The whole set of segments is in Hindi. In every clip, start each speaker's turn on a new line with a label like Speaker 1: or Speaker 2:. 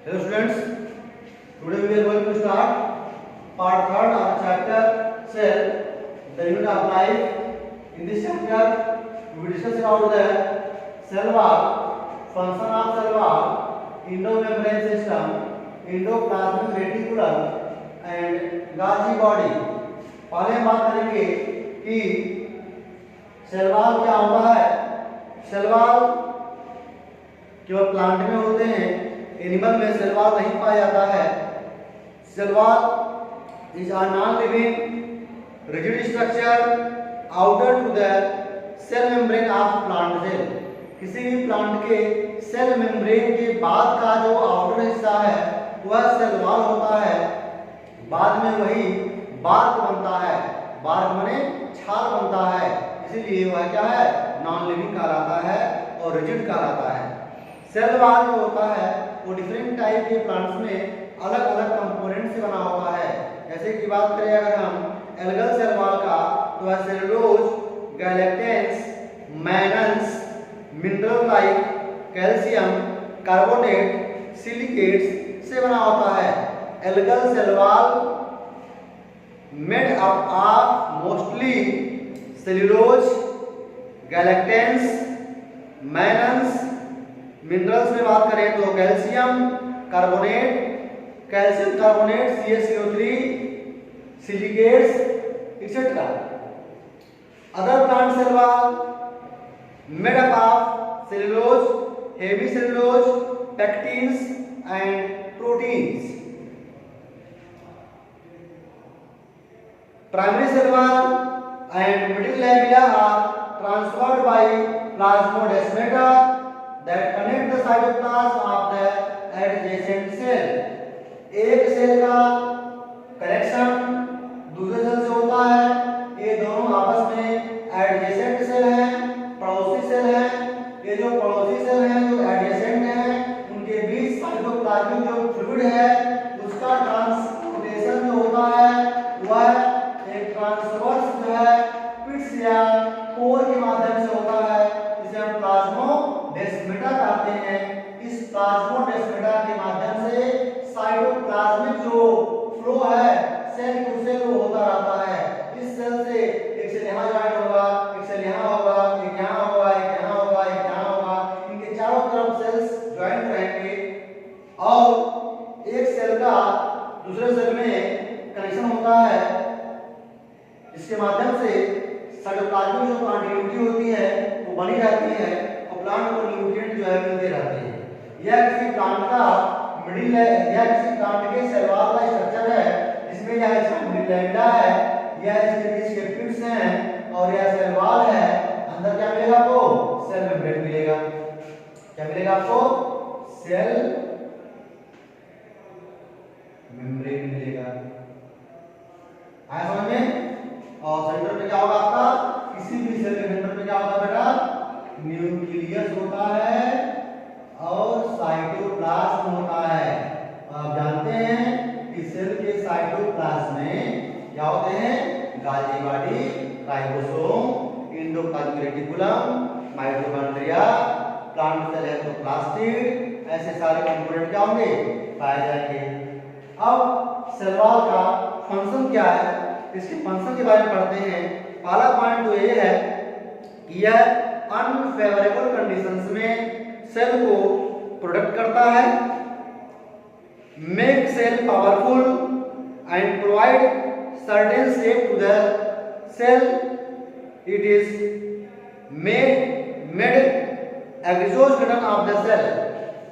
Speaker 1: Hello students, today we are going to start part 3rd of chapter cell, the unit of life. In this chapter, we will discuss about the cell wall, function of cell wall, endomembrane system, endoplasmic reticulum and Golgi body. पहले हम बात करेंगे कि सेल वॉल क्या होता है। सेल वॉल केवल प्लांट में होते हैं, एनिमल में सेल वॉल नहीं पाया जाता है। Cell wall is a non living rigid structure outer to the cell membrane of plant cell. किसी भी प्लांट के सेल मेम्ब्रेन के बाद का जो आउटर हिस्सा है वह सेल वॉल होता है। बाद में वही बार्क बनता है, बार्क माने छाल बनता है, इसीलिए वह क्या है, नॉन लिविंग कहलाता है और रिजिड कहलाता है। सेल वॉल जो होता है वो डिफरेंट टाइप के प्लांट्स में अलग अलग कंपोनेंट से बना होता है। जैसे कि बात करें अगर हम एल्गल सेल वॉल का, तो वह cellulose, galactans, mannans, mineral like calcium carbonate, silicates से बना होता है। Algal cell wall made up of mostly cellulose, galactans, mannans, minerals में बात करें तो calcium carbonate, CaCO3, silicates etc. Other plant cell wall made up of cellulose, heavy cellulose, pectins and proteins. Primary cell wall and middle lamella are transferred by plasmodesmata that connect the cytoplasm of the adjacent cell. एक सेल का कनेक्शन दूसरे सेल से होता है। ये दोनों आपस में एडजेसेंट सेल हैं, पड़ोसी सेल हैं। ये जो पड़ोसी सेल हैं जो एडजेसेंट हैं, उनके बीच साइटोप्लाज्मिक जो फ्लूइड है उसका ट्रांसपोर्टेशन जो होता है वह ट्रांसवर्स जो है पिट्स या पोर के माध्यम से होता है, जिसे हम प्लाज्मोडेस्माटा कहते हैं। इस प्लाज्मोडेस्माटा के माध्यम से साइटोप्लाज्मिक जो फ्लो है सेल टू सेल होता रहता है। इस सेल से एक सेल यहाँ ज्वाइन होगा, एक सेल यहाँ होगा, एक यहाँ होगा, एक यहाँ होगा, एक यहाँ होगा। इनके चारों तरफ सेल्स ज्वाइन रहेंगे और एक सेल का दूसरे सेल में कनेक्शन होता है, इसके माध्यम से साइटोप्लाज्मिक जो कंटिन्यूटी होती है वो बनी रहती है और प्लांट को न्यूट्रिएंट जो है मिलते रहते हैं। यह किसी प्लांट का मिडिल है, यह किसी प्लांट के सेल वॉल का स्ट्रक्चर है, जिसमें यह इसका मिडिल लैमेला है, यह इसके बीच के पिट्स हैं और यह सेल वॉल है। अंदर क्या मिलेगा आपको? सेल मेम्ब्रेन मिलेगा। क्या मिलेगा आपको? सेल मेम्ब्रेन मिलेगा। आया समझ में? और सेंटर में क्या होगा आपका? किसी भी सेल के सेंटर में क्या होता है बेटा? न्यूक्लियस होता है और साइटोप्लाज्म होता है। आप जानते हैं कि सेल के साइटोप्लाज्म में क्या होते हैं? Golgi body, ribosome, endoplasmic reticulum, mitochondria, plant cell है तो प्लास्टिड, ऐसे सारे कंपोनेंट क्या होंगे? पाए जाएंगे। अब सेल वॉल का फंक्शन क्या है, इसके फंक्शन के बारे में पढ़ते हैं। पहला पॉइंट तो ये है कि यह अनफेवरेबल कंडीशंस में सेल को प्रोटेक्ट करता है, make cell powerful and provide certain shape to the cell. It is made exoskeleton of the cell.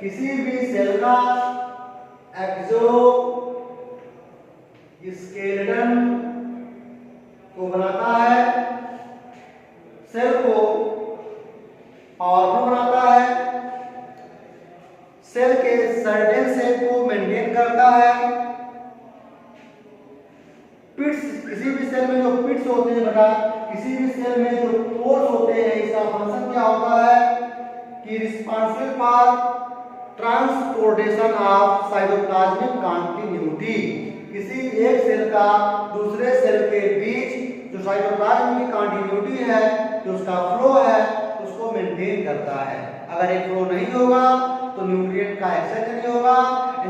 Speaker 1: किसी भी सेल का एक्सोस्केलेटन को बनाता है, सेल को पावरफुल बनाता है, सेल के सर्टेन शेप को मेंटेन करता है। पिट्स, किसी भी सेल में जो पिट्स होते हैं बेटा, किसी भी सेल में जो पोर्स होते हैं, इसका फंक्शन क्या होता है कि responsible for transportation of cytoplasmic continuity. किसी एक सेल का दूसरे सेल के बीच जो साइटोप्लाज्म की कंटिन्यूटी है, जो उसका फ्लो है, उसको मेंटेन करता है। अगर एक फ्लो नहीं होगा तो न्यूट्रिएंट का एक्सचेंज नहीं होगा,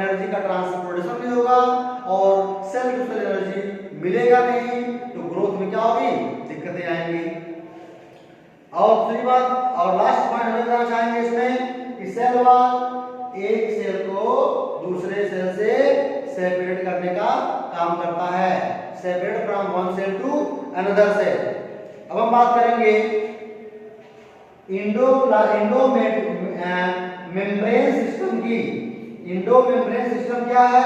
Speaker 1: एनर्जी का ट्रांसपोर्टेशन नहीं होगा और सेल टू सेल एनर्जी मिलेगा नहीं, तो ग्रोथ में क्या होगी, दिक्कतें आएंगी। और दूसरी बात और लास्ट पॉइंट हम बताना चाहेंगे इसमें कि सेल वॉल एक सेल को दूसरे सेल से सेपरेट करने का काम करता है, separate from one cell to another cell. अब हम बात करेंगे इंडो मेम्ब्रेन सिस्टम की। इंडो मेम्ब्रेन सिस्टम क्या है,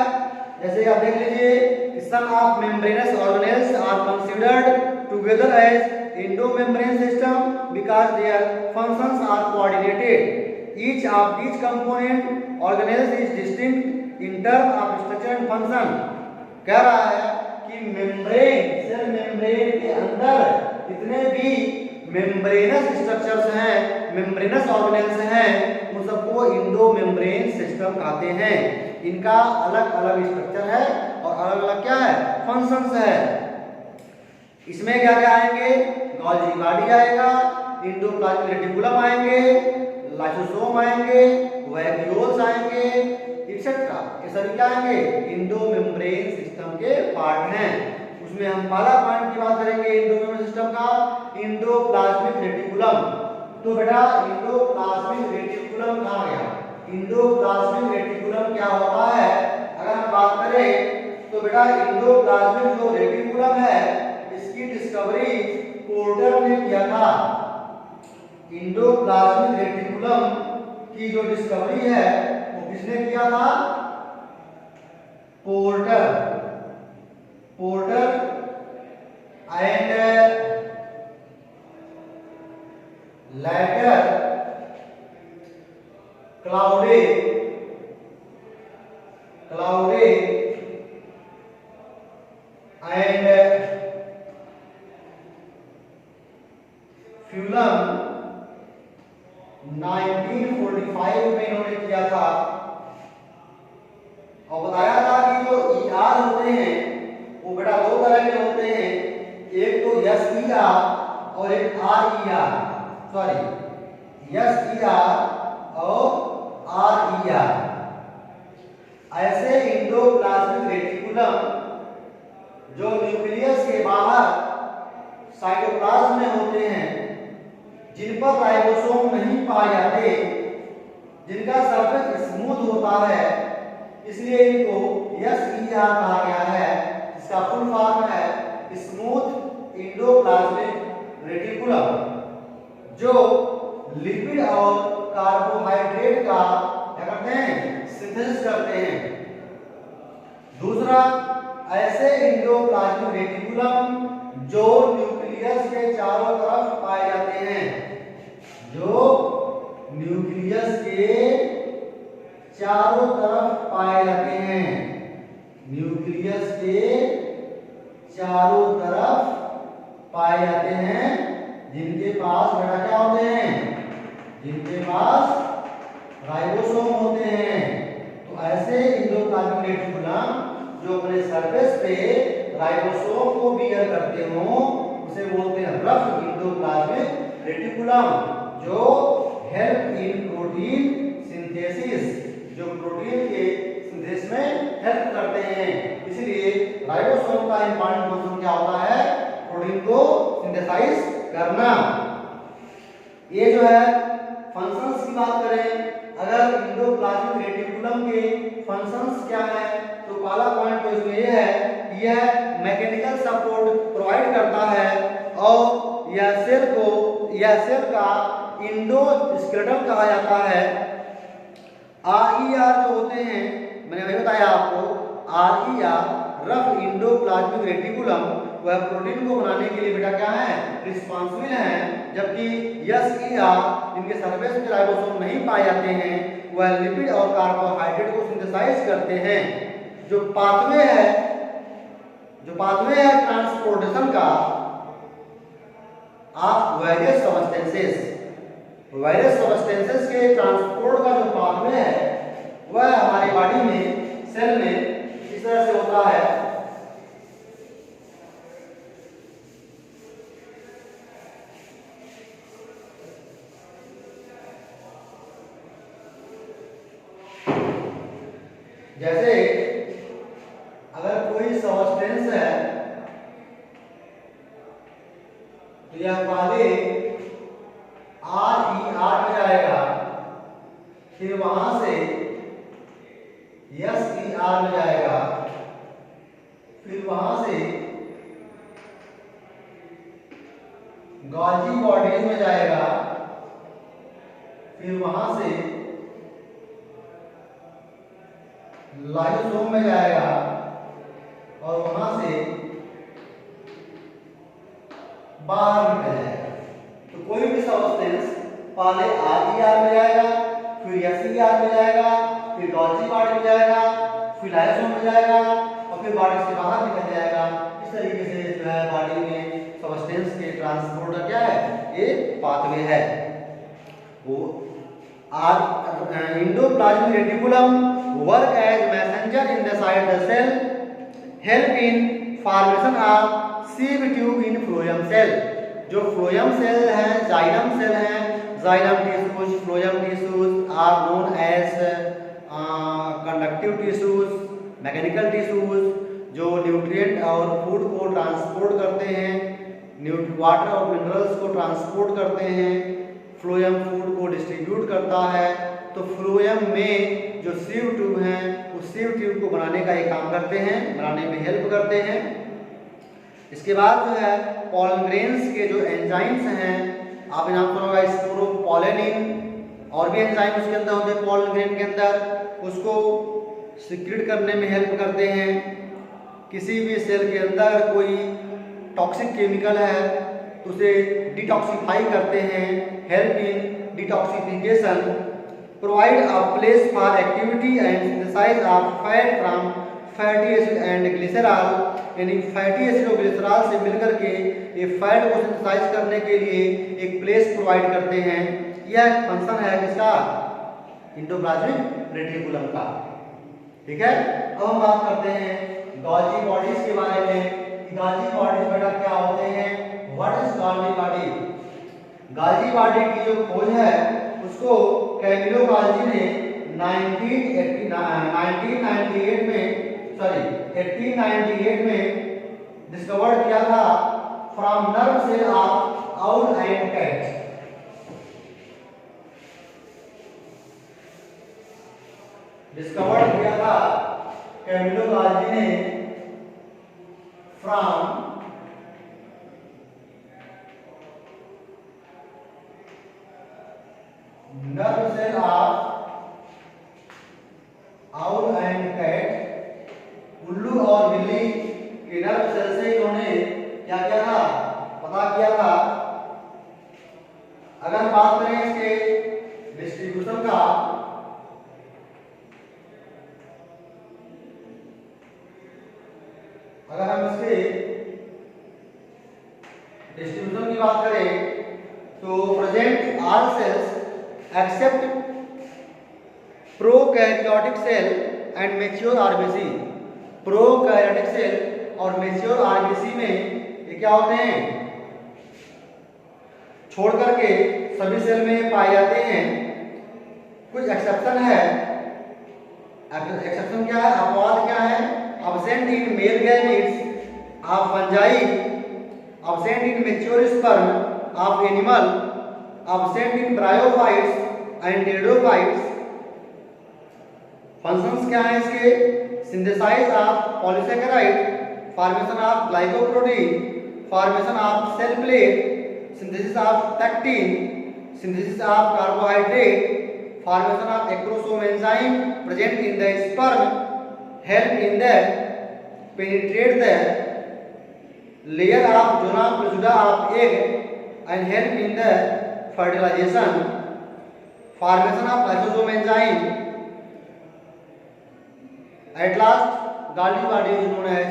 Speaker 1: जैसे आप देख लीजिए कि some of membranous organelles are considered together as endomembrane system because their functions are coordinated. Each of these component organelles is distinct in terms of structure and function. कह रहा है कि मेम्ब्रेन, सेल मेम्ब्रेन के अंदर जितने भी मेम्ब्रेनस स्ट्रक्चर्स हैं, मेम्ब्रेनस ऑर्गेनेल्स हैं, उन सबको इंडो मेम्ब्रेन सिस्टम कहते हैं। इनका अलग अलग स्ट्रक्चर है और अलग अलग क्या है, फंक्शंस है। इसमें क्या क्या आएंगे, गोल्गी बॉडी आएगा, एंडोप्लाज्मिक रेटिकुलम आएंगे, लाइसोसोम आएंगे, वैक्यूल्स आएंगे, एक्सेट्रा। ये सभी क्या आएंगे, इंडो मेम्ब्रेन सिस्टम के पार्ट हैं। उसमें हम पहला पॉइंट की बात करेंगे इंडो मेम्ब्रेन सिस्टम का, एंडोप्लाज्मिक रेटिकुलम। तो बेटा एंडोप्लाज्मिक रेटिकुलम कहाँ गया, एंडोप्लाज्मिक रेटिकुलम क्या होता है, अगर हम बात करें तो बेटा एंडोप्लाज्मिक जो रेटिकुलम है इसकी डिस्कवरी पोर्टर ने किया था। एंडोप्लाज्मिक रेटिकुलम की जो डिस्कवरी है वो किसने किया था, Porter and later Claude and Fullam 1945 में इन्होंने किया था और बताया था कि जो ईआर होते हैं वो बेटा दो तरह के होते हैं, एक तो एसईआर और एक आरईआर, सॉरी एसईआर और आरईआर। ऐसे एंडोप्लाज्मिक रेटिकुलम जो न्यूक्लियस के बाहर साइटोप्लाज्म में होते हैं, जिन पर राइबोसोम नहीं पाए जाते, जिनका सरफेस स्मूथ होता है, इसलिए इनको एसईआर कहा गया है। इसका फुल फॉर्म है स्मूथ एंडोप्लाज्मिक रेटिकुलम, जो लिपिड और कार्बोहाइड्रेट का क्या करते हैं, सिंथेसिस करते हैं। दूसरा, ऐसे एंडोप्लाज्मिक रेटिकुलम जो न्यूक्लियस के चारों तरफ पाए जाते हैं, जो न्यूक्लियस के चारों तरफ पाए जाते हैं, न्यूक्लियस के चारों तरफ पाए जाते हैं, जिनके पास बेटा क्या होते हैं, जिनके पास राइबोसोम होते हैं। तो ऐसे एंडोप्लाज्मिक रेटिकुलम जो अपने सरफेस पे राइबोसोम को बियर करते हो उसे बोलते हैं रफ एंडोप्लाज्मिक रेटिकुलम, जो हेल्प इन प्रोटीन सिंथेसिस, जो प्रोटीन के सिंथेसिस में हेल्प करते हैं। इसलिए राइबोसोम का इंपॉर्टेंट फंक्शन क्या होता है, प्रोटीन को सिंथेसाइज करना। ये जो है फंक्शंस की बात करें, अगर एंडोप्लाज्मिक रेटिकुलम के फंक्शंस क्या है, तो पहला पॉइंट तो इसमें ये है कि यह मैकेनिकल सपोर्ट प्रोवाइड करता है और यह सेल का इंडोस्केलेटन कहा जाता है। आरईआर जो होते हैं, मैंने वही बताया आपको, आरईआर रफ एंडोप्लाज्मिक रेटिकुलम वह प्रोटीन को बनाने के लिए बेटा क्या है, रिस्पांसिबल है, जबकि एसईआर इनके सरफेस पे राइबोसोम नहीं पाए जाते हैं, वह लिपिड और कार्बोहाइड्रेट को सिंथेसाइज करते हैं। जो पाथवे है ट्रांसपोर्टेशन का ऑफ वेरियस सबस्टेंसेस के ट्रांसपोर्ट का जो पाथवे है वह हमारी बॉडी में, सेल में इस तरह से होता है। जैसे अगर कोई सबस्टेंस है तो यह पहले RER में जाएगा, फिर वहां से SER में जाएगा, फिर वहां से गॉल्जी बॉडीज में जाएगा, फिर वहां से लाइसोसोम में जाएगा और वहां से बाहर निकल जाएगा। तो कोई भी सबस्टेंस पहले RER में जाएगा, फिर SER में जाएगा, फिर गॉल्जी बॉडी में जाएगा, फिर लाइसोसोम में जाएगा और फिर बॉडी से बाहर निकल जाएगा। इस तरीके से जो है बॉडी में सबस्टेंस के ट्रांसपोर्ट का क्या है, ये पाथवे है। वो endoplasmic reticulum work as messenger in the side the cell, help in formation of sieve tube in phloem cell. जो फ्लोएम सेल है, जाइलम सेल है, xylem tissues, phloem tissues are known as conductive tissues, mechanical tissues, जो न्यूट्रिएंट और फूड को ट्रांसपोर्ट करते हैं, वाटर और मिनरल्स को ट्रांसपोर्ट करते हैं, फ्लोएम फूड को डिस्ट्रीब्यूट करता है। तो फ्लोएम में जो सीव ट्यूब है, उस सीव ट्यूब को बनाने का एक काम करते हैं, बनाने में हेल्प करते हैं। इसके बाद जो है पॉलन ग्रेन्स के जो एंजाइम्स हैं, आपने नाम सुना होगा स्पोरोपोलेनिन, और भी एंजाइम उसके अंदर होते हैं पॉलन ग्रेन के अंदर, उसको सीक्रेट करने में हेल्प करते हैं। किसी भी सेल के अंदर कोई टॉक्सिक केमिकल है तो उसे डिटॉक्सिफाई करते हैं, help in detoxification, provide a place for activity and synthesize of fat from fatty acid and glycerol. यानी फैटी एसिड और ग्लिसरॉल से मिलकर के ये फैट को सिंथेसाइज करने के लिए एक प्लेस प्रोवाइड करते हैं। यह फंक्शन है किसका, एंडोप्लाज्मिक रेटिकुलम का। ठीक है, अब हम बात करते हैं गॉल्जी बॉडीज के बारे में। गॉल्जी बॉडीज बेटा क्या होते हैं, what is Golgi body. Golgi body की जो खोज है उसको कैमिलो गॉल्जी ने 1898 में डिस्कवर किया था from nerve cell of owl and cat. Discover किया था कैमिलो गॉल्जी ने from nerve cell of owl and cat. उल्लू और बिल्ली के नर्व सेल से इन्होंने क्या किया था, पता किया था। अगर बात करें इसके डिस्ट्रीब्यूशन का, अगर हम इसके डिस्ट्रीब्यूशन की बात करें तो present all cells except prokaryotic cell and mature RBC. Prokaryotic cell और मैच्योर आरबीसी में ये क्या होते हैं, छोड़ करके सभी सेल में पाए जाते हैं। कुछ एक्सेप्शन है, एक्सेप्शन क्या है, अपवाद क्या है, absent in male gametes of fungi, absent in mature sperm of animal, absent in bryophytes and pteridophytes। Functions क्या है इसके, synthesize of polysaccharide, formation of glycoprotein, formation of cell plate, synthesis of pectin, synthesis of carbohydrate, formation of acrosome enzyme present in the sperm, help in the penetrate the layer of zona pellucida of egg and help in the fertilization, formation of lysosome enzyme। At last Golgi body is known as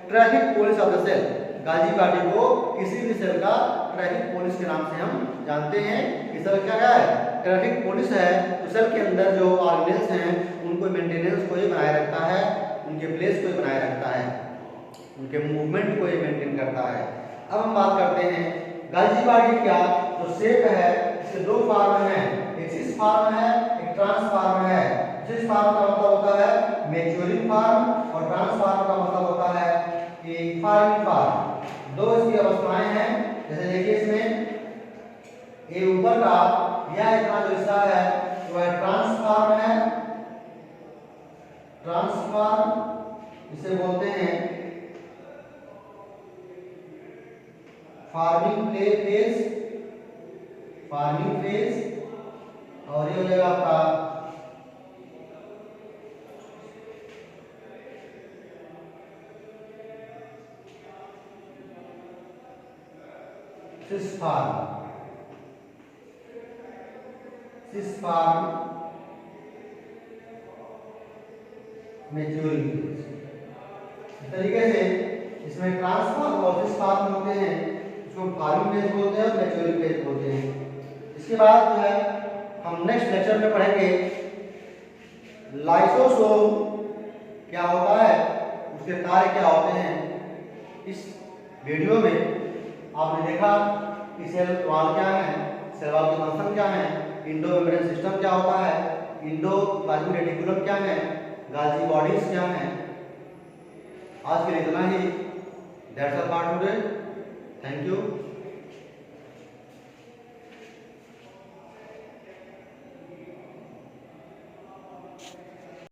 Speaker 1: traffic police of the cell। Golgi body को किसी भी सेल का ट्रैफिक पुलिस के नाम से हम जानते हैं। कि सेल क्या है, ट्रैफिक पुलिस है। तो सेल के अंदर जो ऑर्गेनेल्स हैं उनको मेंटेनेंस को ही बनाए रखता है, उनके प्लेस को बनाए रखता है, उनके मूवमेंट को ये मेंटेन करता है। अब हम बात करते हैं गॉल्जी बॉडी का जो शेप है, इसके दो फॉर्म हैं, एक सिस फॉर्म है, एक ट्रांस फॉर्म है। सिस फॉर्म का मतलब होता है मैच्योरिंग फार्म और ट्रांसफार्म का मतलब होता है कि फार्मिंग फार्म। दो इसकी अवस्थाएं हैं। जैसे देखिए इसमें ये ऊपर का यह इतना जो हिस्सा है वह ट्रांसफार्म है। ट्रांसफार्म इसे बोलते हैं फार्मिंग फेज, फार्मिंग फेज। और ये हो जाएगा आपका सिस फार्म, सिस फार्म मैच्योरिंग फेज। इस तरीके से इसमें ट्रांसफार्म और सिस फार्म होते हैं, इसको फार्मिंग फेज बोलते हैं और मैच्योरिंग फेज बोलते हैं। इसके बाद जो है हम नेक्स्ट लेक्चर में पढ़ेंगे लाइसोसोम क्या होता है, उसके कार्य क्या होते हैं। इस वीडियो में आपने देखा कि सेल वॉल क्या है, सेल वॉल के फंक्शन क्या है, इंडो मेम्ब्रेन सिस्टम क्या होता है, इंडो प्लाज्मिक रेटिकुलम क्या है, गाल्जी बॉडीज क्या है। आज के लिए इतना ही। That's all for today. Thank you.